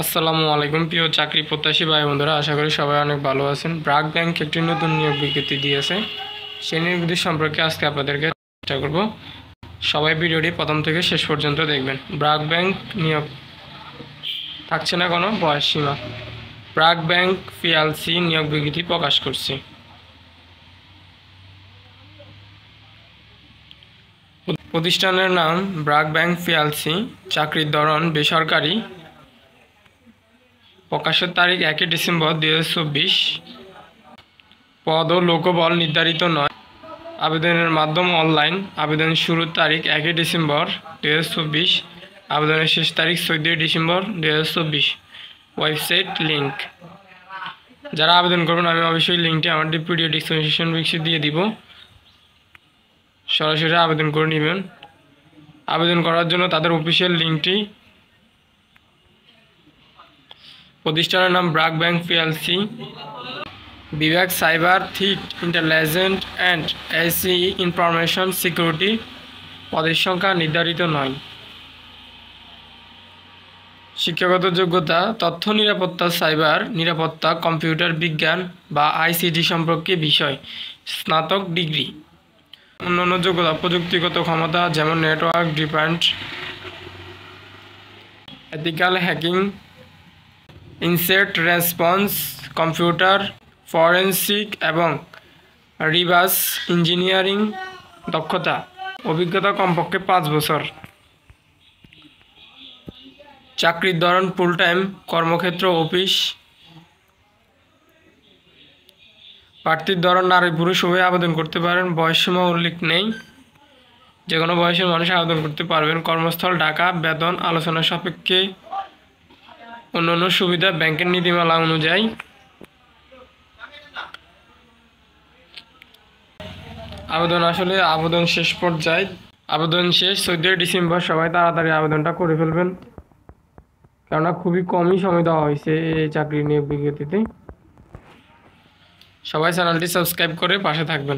আসসালামু আলাইকুম প্রিয় চাকরি প্রত্যাশী ভাই বন্ধুরা, আশা করি সবাই অনেক ভালো আছেন। ব্র্যাক ব্যাংক একটি নতুন নিয়োগ বিজ্ঞপ্তি দিয়েছে। সেই নিয়োগ বিজ্ঞপ্তি সম্পর্কে আজকে আপনাদেরকে চেষ্টা করব। সবাই ভিডিওটি প্রথম থেকে শেষ পর্যন্ত দেখবেন। ব্র্যাক ব্যাংক নিয়োগ থাকছে না কোনো বয়স সীমা। ব্র্যাক ব্যাংক পিএলসি নিয়োগ বিজ্ঞপ্তি প্রকাশ করছে। প্রতিষ্ঠানের নাম ব্র্যাক ব্যাংক পিএলসি। চাকরির ধরন বেসরকারি। প্রকাশের তারিখ 1 ডিসেম্বর 2024। পদ ও লোকবল নির্ধারিত নয়। আবেদনের মাধ্যম অনলাইন। আবেদনের শুরুর তারিখ 1 ডিসেম্বর 2024। আবেদনের শেষ তারিখ 14 ডিসেম্বর 2024। Website link. যারা আবেদন করবেন আমি অবশ্যই লিঙ্কটি আমার ভিডিও ডিসক্রিপশন বক্সে দিয়ে দিব, সরাসরি আবেদন করে নেবেন। আবেদন করার জন্য তাদের অফিসিয়াল লিঙ্কটি। প্রতিষ্ঠানের নাম ব্র্যাক ব্যাংক পিএলসি। বিভাগ cyber threat intelligence and AC information security. পদের সংখ্যা নির্ধারিত নয়। শিক্ষাগত যোগ্যতা তথ্য নিরাপত্তা, সাইবার নিরাপত্তা, কম্পিউটার বিজ্ঞান বা আইসিটি সম্পর্কে বিষয়, স্নাতক ডিগ্রি। অন্যান্য যোগ্যতা প্রযুক্তিগত ক্ষমতা যেমন network defence, ethical hacking, insect response, computer forensic এবং রিভার্স ইঞ্জিনিয়ারিং দক্ষতা। অভিজ্ঞতা কমপক্ষে 5 বছর। চাকরির ধরন ফুল টাইম, কর্মক্ষেত্র অফিস। প্রার্থীর ধরন নারী পুরুষ উভয়ে আবেদন করতে পারেন। বয়সসীমা উল্লেখ নেই, যে কোনো বয়সের মানুষ আবেদন করতে পারবেন। কর্মস্থল ঢাকা। বেতন আলোচনা সাপেক্ষে। অন্যান্য সুবিধা ব্যাংকের নীতিমালা অনুযায়ী। আবেদন শেষ পর্যায়ে। আবেদন শেষ 14 ডিসেম্বর। সবাই তাড়াতাড়ি আবেদনটা করে ফেলবেন, কেননা খুবই কমই সময় দেওয়া হয়েছে এই চাকরি নিয়োগ বিজ্ঞপ্তিতে। সবাই চ্যানেলটি সাবস্ক্রাইব করে পাশে থাকবেন।